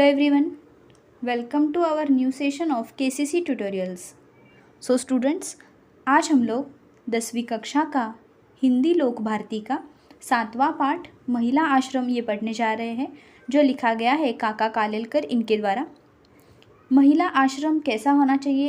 Hello everyone, welcome to our new session of KCC tutorials. So students, आज हम लोग 10वीं कक्षा का हिंदी लोक भारती का 7वां पाठ महिला आश्रम ये पढ़ने जा रहे हैं, जो लिखा गया है काका कालेलकर इनके द्वारा। महिला आश्रम कैसा होना चाहिए,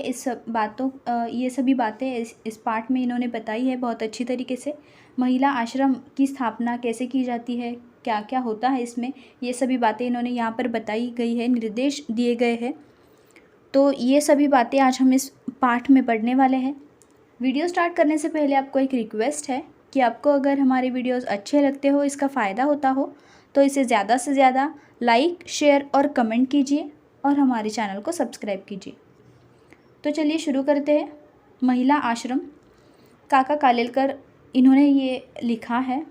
ये सभी बातें इस पाठ में इन्होंने बताई है बहुत अच्छी तरीके से। महिला आश्रम की स्थापना कैसे की जाती है, क्या क्या होता है इसमें, ये सभी बातें इन्होंने यहाँ पर बताई गई है, निर्देश दिए गए हैं। तो ये सभी बातें आज हम इस पाठ में पढ़ने वाले हैं। वीडियो स्टार्ट करने से पहले आपको एक रिक्वेस्ट है कि आपको अगर हमारे वीडियोस अच्छे लगते हो, इसका फ़ायदा होता हो, तो इसे ज़्यादा से ज़्यादा लाइक, शेयर और कमेंट कीजिए और हमारे चैनल को सब्सक्राइब कीजिए। तो चलिए शुरू करते हैं। महिला आश्रम, काका कालेलकर इन्होंने ये लिखा है।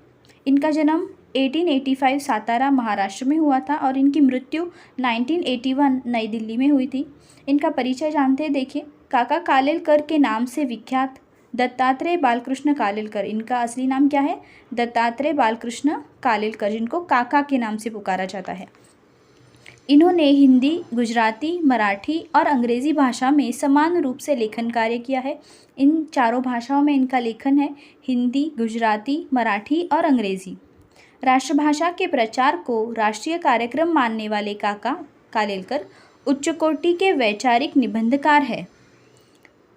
इनका जन्म 1885 सातारा महाराष्ट्र में हुआ था और इनकी मृत्यु 1981 नई दिल्ली में हुई थी। इनका परिचय जानते हैं, देखिए। काका कालेलकर के नाम से विख्यात दत्तात्रेय बालकृष्ण कालेलकर, इनका असली नाम क्या है? दत्तात्रेय बालकृष्ण कालेलकर, जिनको काका के नाम से पुकारा जाता है। इन्होंने हिंदी, गुजराती, मराठी और अंग्रेज़ी भाषा में समान रूप से लेखन कार्य किया है। इन चारों भाषाओं में इनका लेखन है, हिंदी, गुजराती, मराठी और अंग्रेज़ी। राष्ट्रभाषा के प्रचार को राष्ट्रीय कार्यक्रम मानने वाले काका कालेलकर उच्च कोटि के वैचारिक निबंधकार है।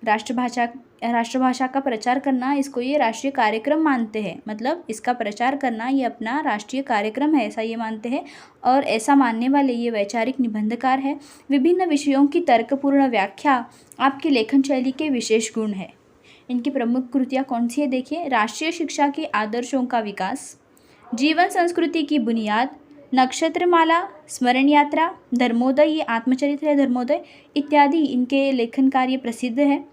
राष्ट्रभाषा का प्रचार करना, इसको ये राष्ट्रीय कार्यक्रम मानते हैं, मतलब इसका प्रचार करना ये अपना राष्ट्रीय कार्यक्रम है, ऐसा ये मानते हैं। और ऐसा मानने वाले ये वैचारिक निबंधकार है। विभिन्न विषयों की तर्कपूर्ण व्याख्या आपकी लेखन शैली के विशेष गुण है। इनकी प्रमुख कृतियाँ कौन सी है, देखिए। राष्ट्रीय शिक्षा के आदर्शों का विकास, जीवन संस्कृति की बुनियाद, नक्षत्रमाला, स्मरण यात्रा, धर्मोदय, ये आत्मचरित्र है धर्मोदय इत्यादि इनके लेखन कार्य प्रसिद्ध है।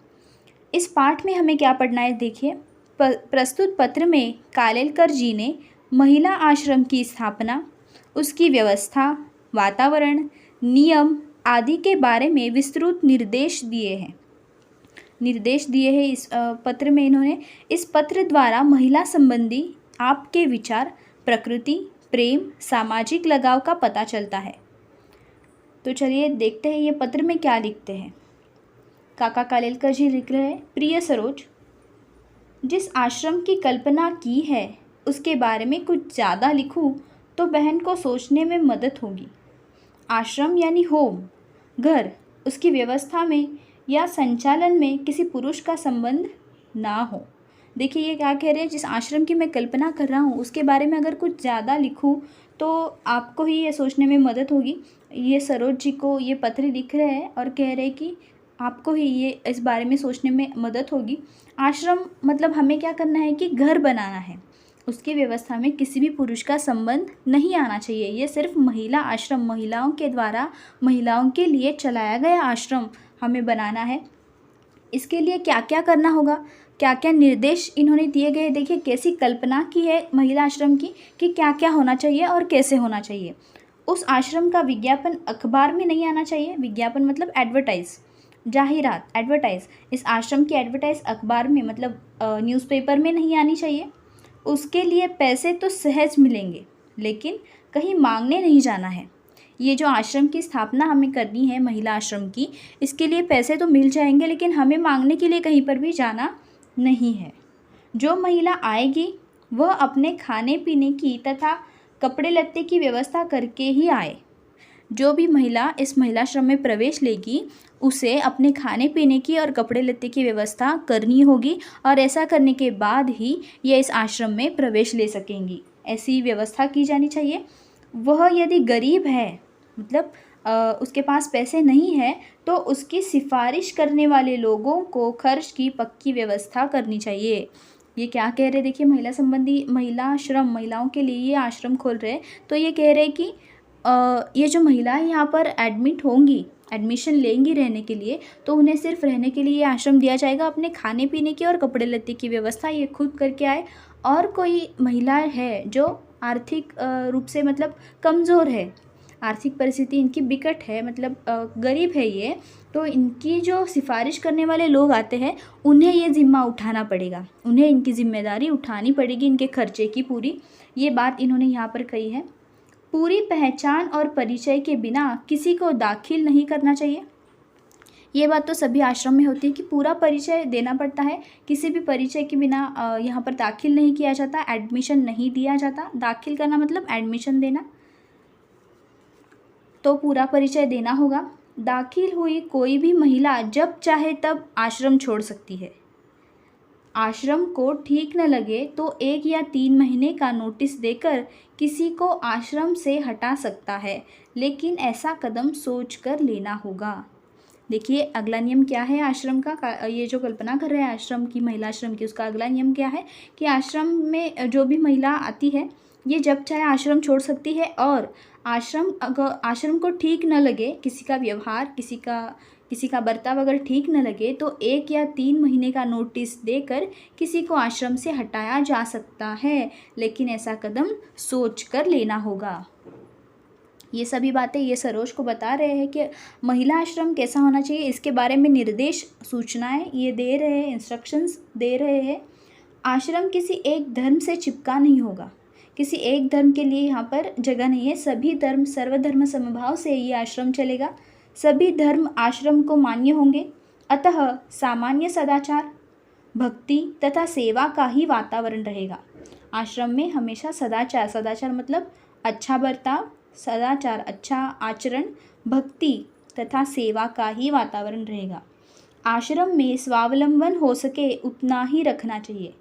इस पाठ में हमें क्या पढ़ना है, देखिए। प्रस्तुत पत्र में कालेलकर जी ने महिला आश्रम की स्थापना, उसकी व्यवस्था, वातावरण, नियम आदि के बारे में विस्तृत निर्देश दिए हैं इस पत्र में इन्होंने। इस पत्र द्वारा महिला संबंधी आपके विचार, प्रकृति, प्रेम, सामाजिक लगाव का पता चलता है। तो चलिए देखते हैं ये पत्र में क्या लिखते हैं। काका कालेलकर जी लिख रहे हैं, प्रिय सरोज, जिस आश्रम की कल्पना की है उसके बारे में कुछ ज़्यादा लिखूं तो बहन को सोचने में मदद होगी। आश्रम यानी होम, घर, उसकी व्यवस्था में या संचालन में किसी पुरुष का संबंध ना हो। देखिए ये क्या कह रहे हैं, जिस आश्रम की मैं कल्पना कर रहा हूँ उसके बारे में अगर कुछ ज़्यादा लिखूँ तो आपको ही ये सोचने में मदद होगी। ये सरोज जी को ये पत्र लिख रहे हैं और कह रहे हैं कि आपको ही ये इस बारे में सोचने में मदद होगी। आश्रम मतलब हमें क्या करना है कि घर बनाना है, उसकी व्यवस्था में किसी भी पुरुष का संबंध नहीं आना चाहिए। ये सिर्फ महिला आश्रम, महिलाओं के द्वारा महिलाओं के लिए चलाया गया आश्रम हमें बनाना है। इसके लिए क्या क्या करना होगा, क्या क्या निर्देश इन्होंने दिए गए, देखिए कैसी कल्पना की है महिला आश्रम की कि क्या क्या होना चाहिए और कैसे होना चाहिए। उस आश्रम का विज्ञापन अखबार में नहीं आना चाहिए। विज्ञापन मतलब एडवर्टाइज, जाहिरात, एडवर्टाइज। इस आश्रम की एडवर्टाइज अखबार में मतलब न्यूज़पेपर में नहीं आनी चाहिए। उसके लिए पैसे तो सहज मिलेंगे, लेकिन कहीं मांगने नहीं जाना है। ये जो आश्रम की स्थापना हमें करनी है महिला आश्रम की, इसके लिए पैसे तो मिल जाएंगे, लेकिन हमें मांगने के लिए कहीं पर भी जाना नहीं है। जो महिला आएगी वह अपने खाने पीने की तथा कपड़े लत्ते की व्यवस्था करके ही आए। जो भी महिला इस महिलाश्रम में प्रवेश लेगी उसे अपने खाने पीने की और कपड़े लत्ते की व्यवस्था करनी होगी, और ऐसा करने के बाद ही ये इस आश्रम में प्रवेश ले सकेंगी। ऐसी व्यवस्था की जानी चाहिए। वह यदि गरीब है, मतलब उसके पास पैसे नहीं है, तो उसकी सिफारिश करने वाले लोगों को खर्च की पक्की व्यवस्था करनी चाहिए। ये क्या कह रहे हैं, देखिए। महिला संबंधी महिला आश्रम, महिलाओं के लिए ये आश्रम खोल रहे हैं, तो ये कह रहे हैं कि ये जो महिलाएं यहाँ पर एडमिट होंगी, एडमिशन लेंगी रहने के लिए, तो उन्हें सिर्फ रहने के लिए ये आश्रम दिया जाएगा। अपने खाने पीने की और कपड़े लत्ते की व्यवस्था ये खुद करके आए। और कोई महिला है जो आर्थिक रूप से मतलब कमज़ोर है, आर्थिक परिस्थिति इनकी बिकट है, मतलब गरीब है ये, तो इनकी जो सिफारिश करने वाले लोग आते हैं उन्हें ये ज़िम्मा उठाना पड़ेगा, उन्हें इनकी जिम्मेदारी उठानी पड़ेगी, इनके खर्चे की पूरी। ये बात इन्होंने यहाँ पर कही है। पूरी पहचान और परिचय के बिना किसी को दाखिल नहीं करना चाहिए। ये बात तो सभी आश्रम में होती है कि पूरा परिचय देना पड़ता है, किसी भी परिचय के बिना यहाँ पर दाखिल नहीं किया जाता, एडमिशन नहीं दिया जाता। दाखिल करना मतलब एडमिशन देना, तो पूरा परिचय देना होगा। दाखिल हुई कोई भी महिला जब चाहे तब आश्रम छोड़ सकती है। आश्रम को ठीक न लगे तो 1 या 3 महीने का नोटिस देकर किसी को आश्रम से हटा सकता है, लेकिन ऐसा कदम सोचकर लेना होगा। देखिए अगला नियम क्या है आश्रम का, ये जो कल्पना कर रहे हैं आश्रम की, महिला आश्रम की, उसका अगला नियम क्या है कि आश्रम में जो भी महिला आती है ये जब चाहे आश्रम छोड़ सकती है, और आश्रम को ठीक न लगे, किसी का व्यवहार, किसी का बर्ताव अगर ठीक न लगे तो 1 या 3 महीने का नोटिस देकर किसी को आश्रम से हटाया जा सकता है, लेकिन ऐसा कदम सोच कर लेना होगा। ये सभी बातें ये सरोज को बता रहे हैं कि महिला आश्रम कैसा होना चाहिए, इसके बारे में निर्देश, सूचनाएं ये दे रहे हैं, इंस्ट्रक्शंस दे रहे हैं। आश्रम किसी एक धर्म से चिपका नहीं होगा, किसी एक धर्म के लिए यहाँ पर जगह नहीं है। सभी धर्म, सर्वधर्म समभाव से ये आश्रम चलेगा, सभी धर्म आश्रम को मान्य होंगे। अतः सामान्य सदाचार, भक्ति तथा सेवा का ही वातावरण रहेगा। आश्रम में हमेशा सदाचार मतलब अच्छा बर्ताव, सदाचार अच्छा आचरण, भक्ति तथा सेवा का ही वातावरण रहेगा। आश्रम में स्वावलंबन हो सके उतना ही रखना चाहिए।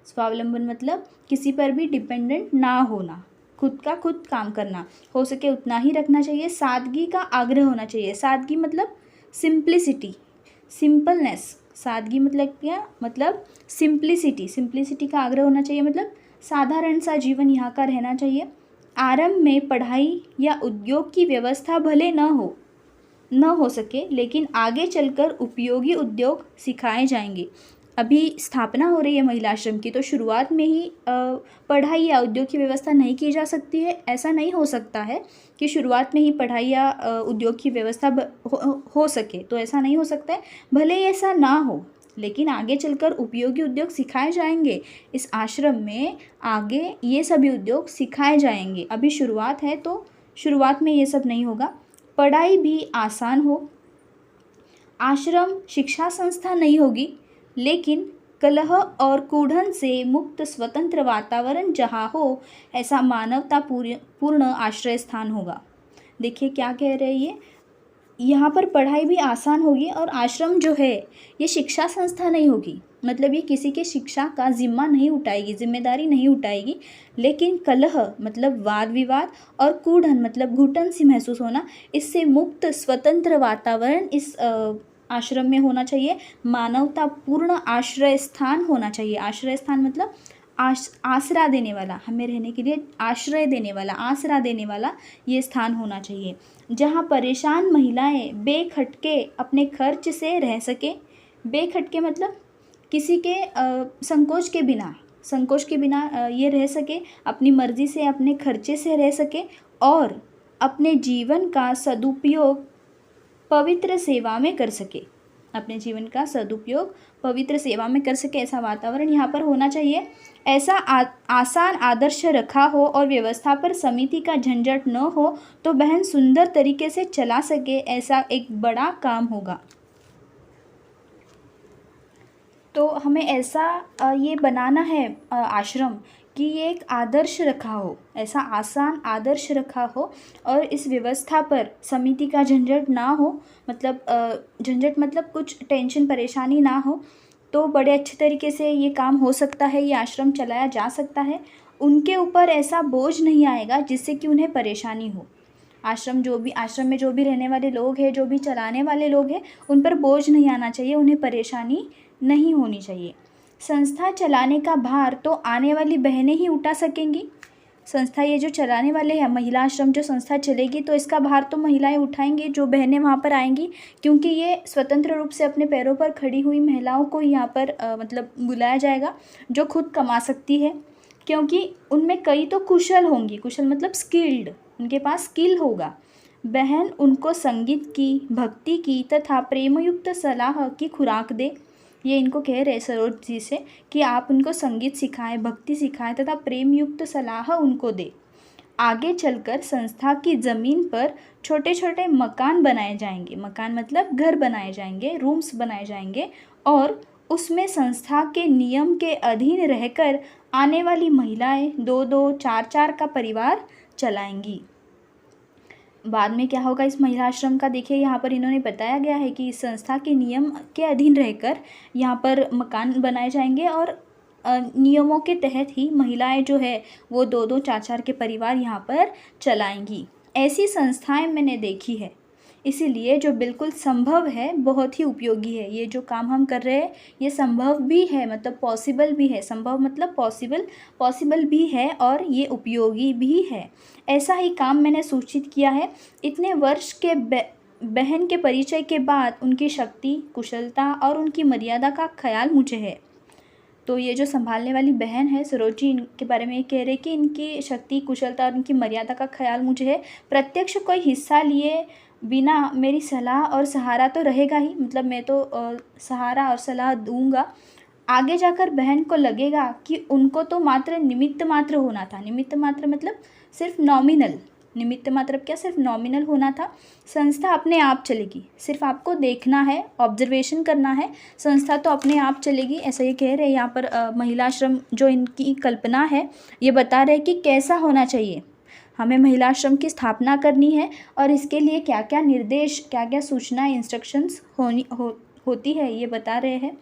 स्वावलंबन मतलब किसी पर भी डिपेंडेंट ना होना, खुद का खुद काम करना, हो सके उतना ही रखना चाहिए। सादगी का आग्रह होना चाहिए। सादगी मतलब सिंप्लिसिटी, सिंपलनेस। सादगी मतलब क्या, मतलब सिंप्लिसिटी का आग्रह होना चाहिए, मतलब साधारण सा जीवन यहाँ का रहना चाहिए। आरंभ में पढ़ाई या उद्योग की व्यवस्था भले न हो सके, लेकिन आगे चलकर उपयोगी उद्योग सिखाए जाएंगे। अभी स्थापना हो रही है महिला आश्रम की, तो शुरुआत में ही पढ़ाई या उद्योग की व्यवस्था नहीं की जा सकती है। ऐसा नहीं हो सकता है कि शुरुआत में ही पढ़ाई या उद्योग की व्यवस्था हो सके, तो ऐसा नहीं हो सकता है। भले ऐसा ना हो, लेकिन आगे चलकर उपयोगी उद्योग सिखाए जाएंगे। इस आश्रम में आगे ये सभी उद्योग सिखाए जाएंगे। अभी शुरुआत है, तो शुरुआत में ये सब नहीं होगा। पढ़ाई भी आसान हो। आश्रम शिक्षा संस्था नहीं होगी, लेकिन कलह और कूढ़न से मुक्त स्वतंत्र वातावरण जहाँ हो, ऐसा मानवता पूर्ण आश्रय स्थान होगा। देखिए क्या कह रहे हैं ये, यहाँ पर पढ़ाई भी आसान होगी और आश्रम जो है ये शिक्षा संस्था नहीं होगी, मतलब ये किसी के शिक्षा का जिम्मा नहीं उठाएगी, जिम्मेदारी नहीं उठाएगी। लेकिन कलह मतलब वाद विवाद और कूढ़न मतलब घुटन सी महसूस होना, इससे मुक्त स्वतंत्र वातावरण इस आश्रम में होना चाहिए। मानवता पूर्ण आश्रय स्थान होना चाहिए। आश्रय स्थान मतलब आसरा देने वाला, हमें रहने के लिए आश्रय देने वाला, आसरा देने वाला ये स्थान होना चाहिए, जहाँ परेशान महिलाएं बेखटके अपने खर्च से रह सके। बेखटके मतलब किसी के संकोच के बिना ये रह सके, अपनी मर्जी से अपने खर्चे से रह सके और अपने जीवन का सदुपयोग पवित्र सेवा में कर सके। अपने जीवन का सदुपयोग पवित्र सेवा में कर सके, ऐसा वातावरण यहाँ पर होना चाहिए। ऐसा आसान आदर्श रखा हो और व्यवस्था पर समिति का झंझट न हो, तो बहन सुंदर तरीके से चला सके, ऐसा एक बड़ा काम होगा। तो हमें ऐसा ये बनाना है आश्रम कि ये एक आदर्श रखा हो, ऐसा आसान आदर्श रखा हो, और इस व्यवस्था पर समिति का झंझट ना हो, मतलब झंझट मतलब कुछ टेंशन परेशानी ना हो, तो बड़े अच्छे तरीके से ये काम हो सकता है, ये आश्रम चलाया जा सकता है। उनके ऊपर ऐसा बोझ नहीं आएगा जिससे कि उन्हें परेशानी हो। आश्रम में जो भी रहने वाले लोग हैं, जो भी चलाने वाले लोग हैं, उन पर बोझ नहीं आना चाहिए, उन्हें परेशानी नहीं होनी चाहिए। संस्था चलाने का भार तो आने वाली बहनें ही उठा सकेंगी। संस्था ये जो चलाने वाले हैं, महिला आश्रम जो संस्था चलेगी, तो इसका भार तो महिलाएं उठाएंगी, जो बहनें वहाँ पर आएंगी, क्योंकि ये स्वतंत्र रूप से अपने पैरों पर खड़ी हुई महिलाओं को यहाँ पर मतलब बुलाया जाएगा, जो खुद कमा सकती है, क्योंकि उनमें कई तो कुशल होंगी। कुशल मतलब स्किल्ड, उनके पास स्किल होगा। बहन उनको संगीत की, भक्ति की तथा प्रेमयुक्त सलाह की खुराक दे। ये इनको कह रहे सरोज जी से कि आप उनको संगीत सिखाएं, भक्ति सिखाएं तथा प्रेम युक्त सलाह उनको दे। आगे चलकर संस्था की ज़मीन पर छोटे छोटे मकान बनाए जाएंगे। मकान मतलब घर बनाए जाएंगे, रूम्स बनाए जाएंगे और उसमें संस्था के नियम के अधीन रहकर आने वाली महिलाएं 2-2, 4-4 का परिवार चलाएंगी। बाद में क्या होगा इस महिला आश्रम का, देखिए यहाँ पर इन्होंने बताया गया है कि इस संस्था के नियम के अधीन रहकर यहाँ पर मकान बनाए जाएंगे और नियमों के तहत ही महिलाएं जो है वो 2-2, 4-4 के परिवार यहाँ पर चलाएंगी। ऐसी संस्थाएं मैंने देखी है, इसीलिए जो बिल्कुल संभव है बहुत ही उपयोगी है। ये जो काम हम कर रहे हैं ये संभव भी है, मतलब पॉसिबल भी है। संभव मतलब पॉसिबल भी है और ये उपयोगी भी है। ऐसा ही काम मैंने सूचित किया है। इतने वर्ष के बहन के परिचय के बाद उनकी शक्ति, कुशलता और उनकी मर्यादा का ख्याल मुझे है। तो ये जो संभालने वाली बहन है सरोज जी, इनके बारे में ये कह रहे कि इनकी शक्ति, कुशलता और उनकी मर्यादा का ख्याल मुझे है। प्रत्यक्ष कोई हिस्सा लिए बिना मेरी सलाह और सहारा तो रहेगा ही, मतलब मैं तो सहारा और सलाह दूंगा। आगे जाकर बहन को लगेगा कि उनको तो मात्र निमित्त मात्र होना था। निमित्त मात्र मतलब सिर्फ नॉमिनल। निमित्त मात्र क्या, सिर्फ नॉमिनल होना था। संस्था अपने आप चलेगी, सिर्फ आपको देखना है, ऑब्जर्वेशन करना है, संस्था तो अपने आप चलेगी। ऐसा ये कह रहे हैं यहाँ पर महिला आश्रम जो इनकी कल्पना है ये बता रहे हैं कि कैसा होना चाहिए। हमें महिला आश्रम की स्थापना करनी है और इसके लिए क्या क्या निर्देश, क्या क्या सूचना, इंस्ट्रक्शंस होती है ये बता रहे हैं।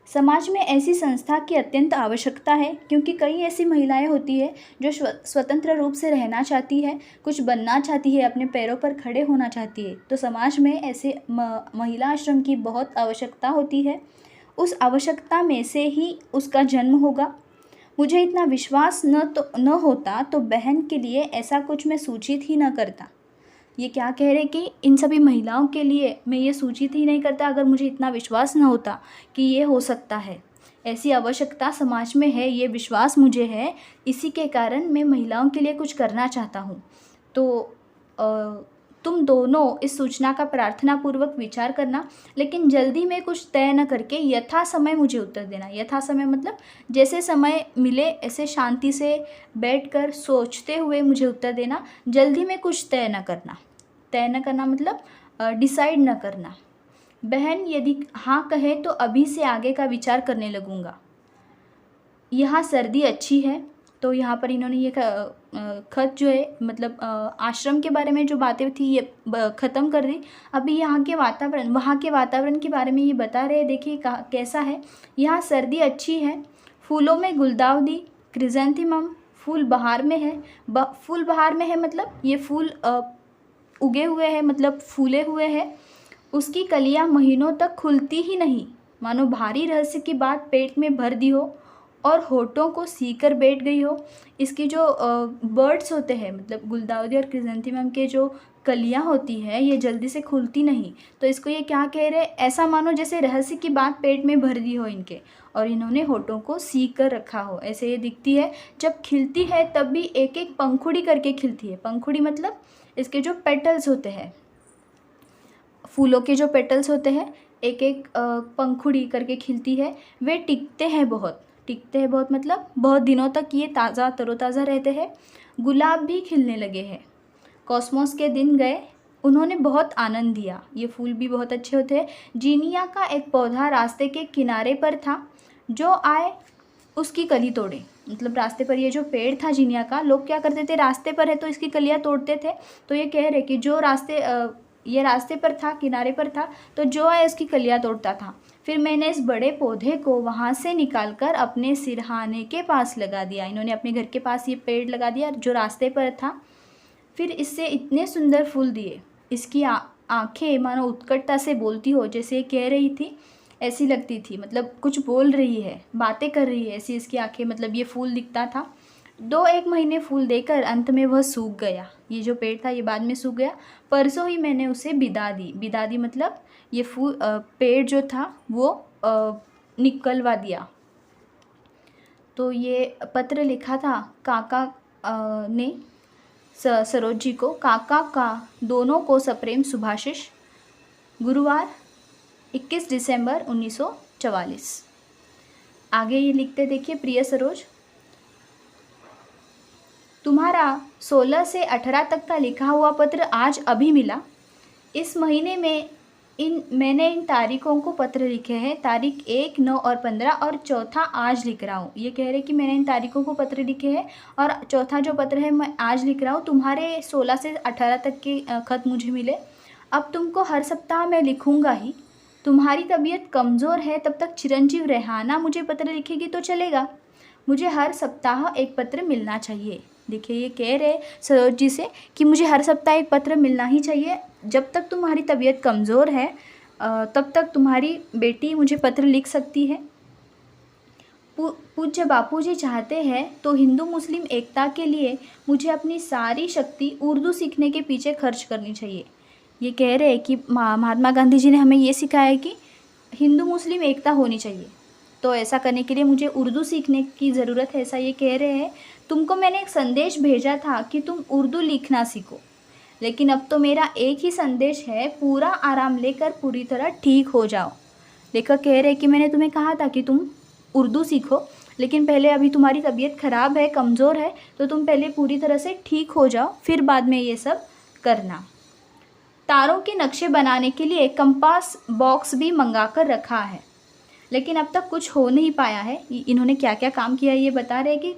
समाज में ऐसी संस्था की अत्यंत आवश्यकता है क्योंकि कई ऐसी महिलाएं होती है जो स्वतंत्र रूप से रहना चाहती है, कुछ बनना चाहती है, अपने पैरों पर खड़े होना चाहती है। तो समाज में ऐसे महिला आश्रम की बहुत आवश्यकता होती है। उस आवश्यकता में से ही उसका जन्म होगा। मुझे इतना विश्वास न होता तो बहन के लिए ऐसा कुछ मैं सूचित ही न करता। ये क्या कह रहे कि इन सभी महिलाओं के लिए मैं ये सूचित ही नहीं करता अगर मुझे इतना विश्वास न होता कि ये हो सकता है। ऐसी आवश्यकता समाज में है, ये विश्वास मुझे है, इसी के कारण मैं महिलाओं के लिए कुछ करना चाहता हूँ। तो तुम दोनों इस सूचना का प्रार्थनापूर्वक विचार करना, लेकिन जल्दी में कुछ तय न करके यथा समय मुझे उत्तर देना। यथा समय मतलब जैसे समय मिले ऐसे शांति से बैठकर सोचते हुए मुझे उत्तर देना। जल्दी में कुछ तय न करना। तय न करना मतलब डिसाइड न करना। बहन यदि हाँ कहे तो अभी से आगे का विचार करने लगूँगा। यहाँ सर्दी अच्छी है। तो यहाँ पर इन्होंने ये खत जो है मतलब आश्रम के बारे में जो बातें थी ये ख़त्म कर दी। अभी यहाँ के वातावरण, वहाँ के वातावरण के बारे में ये बता रहे हैं। देखिए कैसा है। यहाँ सर्दी अच्छी है। फूलों में गुलदाउदी, क्रिजेंथेमम फूल बहार में है। फूल बहार में है मतलब ये फूल उगे हुए हैं, मतलब फूले हुए हैं। उसकी कलियाँ महीनों तक खुलती ही नहीं, मानो भारी रहस्य की बात पेट में भर दी हो और होठों को सीकर बैठ गई हो। इसकी जो बर्ड्स होते हैं, मतलब गुलदाउदी और क्रिजेंथेमम के जो कलियां होती है ये जल्दी से खुलती नहीं। तो इसको ये क्या कह रहे हैं, ऐसा मानो जैसे रहस्य की बात पेट में भर दी हो इनके और इन्होंने होठों को सीक कर रखा हो, ऐसे ये दिखती है। जब खिलती है तब भी एक एक पंखुड़ी करके खिलती है। पंखुड़ी मतलब इसके जो पेटल्स होते हैं, फूलों के जो पेटल्स होते हैं एक एक पंखुड़ी करके खिलती है। वे टिकते हैं बहुत मतलब बहुत दिनों तक ये ताज़ा तरोताज़ा रहते हैं। गुलाब भी खिलने लगे हैं। कॉस्मोस के दिन गए, उन्होंने बहुत आनंद दिया। ये फूल भी बहुत अच्छे होते हैं। जीनिया का एक पौधा रास्ते के किनारे पर था, जो आए उसकी कली तोड़े। मतलब रास्ते पर ये जो पेड़ था जीनिया का, लोग क्या करते थे, रास्ते पर है तो इसकी कलियाँ तोड़ते थे। तो ये कह रहे कि जो ये रास्ते पर था, किनारे पर था, तो जो आए इसकी कलियाँ तोड़ता था। फिर मैंने इस बड़े पौधे को वहाँ से निकालकर अपने सिरहाने के पास लगा दिया। इन्होंने अपने घर के पास ये पेड़ लगा दिया जो रास्ते पर था। फिर इससे इतने सुंदर फूल दिए। इसकी आँखें मानो उत्कटता से बोलती हो, जैसे कह रही थी, ऐसी लगती थी, मतलब कुछ बोल रही है, बातें कर रही है, ऐसी इसकी आँखें। मतलब ये फूल दिखता था। 2-1 महीने फूल देकर अंत में वह सूख गया। ये जो पेड़ था ये बाद में सूख गया। परसों ही मैंने उसे बिदा दी। बिदा दी मतलब ये फूल पेड़ जो था वो निकलवा दिया। तो ये पत्र लिखा था काका ने सरोज जी को। काका का दोनों को सप्रेम सुभाषिष। गुरुवार 21 दिसंबर 1944। आगे ये लिखते देखिए, प्रिय सरोज, तुम्हारा 16 से 18 तक का लिखा हुआ पत्र आज अभी मिला। इस महीने में मैंने इन तारीखों को पत्र लिखे हैं, तारीख 1, 9 और 15, और चौथा आज लिख रहा हूँ। ये कह रहे कि मैंने इन तारीखों को पत्र लिखे हैं और चौथा जो पत्र है मैं आज लिख रहा हूँ। तुम्हारे 16 से 18 तक के ख़त मुझे मिले। अब तुमको हर सप्ताह मैं लिखूँगा ही। तुम्हारी तबीयत कमज़ोर है, तब तक चिरंजीव रेहाना मुझे पत्र लिखेगी तो चलेगा। मुझे हर सप्ताह एक पत्र मिलना चाहिए। देखिए, ये कह रहे सरोज जी से कि मुझे हर सप्ताह एक पत्र मिलना ही चाहिए। जब तक तुम्हारी तबीयत कमज़ोर है तब तक तुम्हारी बेटी मुझे पत्र लिख सकती है। पूज्य बापूजी चाहते हैं तो हिंदू मुस्लिम एकता के लिए मुझे अपनी सारी शक्ति उर्दू सीखने के पीछे खर्च करनी चाहिए। ये कह रहे हैं कि महात्मा गांधी जी ने हमें ये सिखाया है कि हिंदू मुस्लिम एकता होनी चाहिए, तो ऐसा करने के लिए मुझे उर्दू सीखने की ज़रूरत है, ऐसा ये कह रहे हैं। तुमको मैंने एक संदेश भेजा था कि तुम उर्दू लिखना सीखो, लेकिन अब तो मेरा एक ही संदेश है, पूरा आराम लेकर पूरी तरह ठीक हो जाओ। लेखक कह रहे हैं कि मैंने तुम्हें कहा था कि तुम उर्दू सीखो, लेकिन पहले अभी तुम्हारी तबीयत ख़राब है, कमज़ोर है, तो तुम पहले पूरी तरह से ठीक हो जाओ, फिर बाद में ये सब करना। तारों के नक्शे बनाने के लिए कंपास बॉक्स भी मंगा कर रखा है, लेकिन अब तक कुछ हो नहीं पाया है। इन्होंने क्या क्या काम किया ये बता रहे हैं कि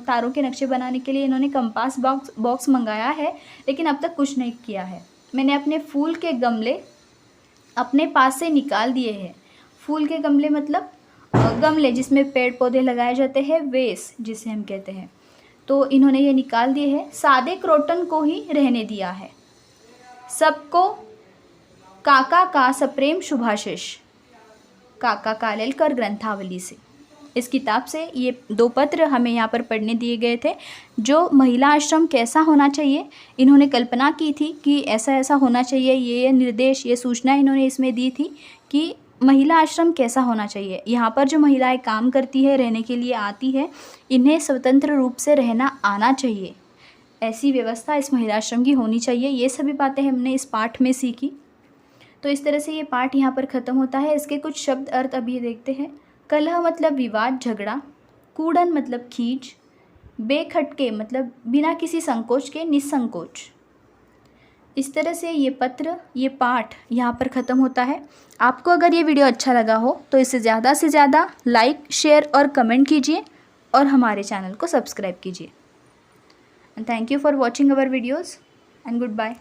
तारों के नक्शे बनाने के लिए इन्होंने कंपास बॉक्स मंगाया है, लेकिन अब तक कुछ नहीं किया है। मैंने अपने फूल के गमले अपने पास से निकाल दिए हैं। फूल के गमले मतलब गमले जिसमें पेड़ पौधे लगाए जाते हैं, वेस जिसे हम कहते हैं, तो इन्होंने ये निकाल दिए हैं। सादे क्रोटन को ही रहने दिया है। सबको काका का सप्रेम शुभाशीष। काका कालेलकर ग्रंथावली से, इस किताब से ये 2 पत्र हमें यहाँ पर पढ़ने दिए गए थे। जो महिला आश्रम कैसा होना चाहिए, इन्होंने कल्पना की थी कि ऐसा ऐसा होना चाहिए, ये निर्देश, ये सूचना इन्होंने इसमें दी थी कि महिला आश्रम कैसा होना चाहिए। यहाँ पर जो महिलाएं काम करती है, रहने के लिए आती है, इन्हें स्वतंत्र रूप से रहना आना चाहिए, ऐसी व्यवस्था इस महिला आश्रम की होनी चाहिए। ये सभी बातें हमने इस पाठ में सीखी। तो इस तरह से ये पाठ यहाँ पर ख़त्म होता है। इसके कुछ शब्द अर्थ अभी देखते हैं। कलह मतलब विवाद, झगड़ा। कूड़न मतलब खींच। बेखटके मतलब बिना किसी संकोच के, निसंकोच। इस तरह से ये पत्र, ये पाठ यहाँ पर ख़त्म होता है। आपको अगर ये वीडियो अच्छा लगा हो तो इसे ज़्यादा से ज़्यादा लाइक, शेयर और कमेंट कीजिए और हमारे चैनल को सब्सक्राइब कीजिए। Thank you for watching our videos and good bye.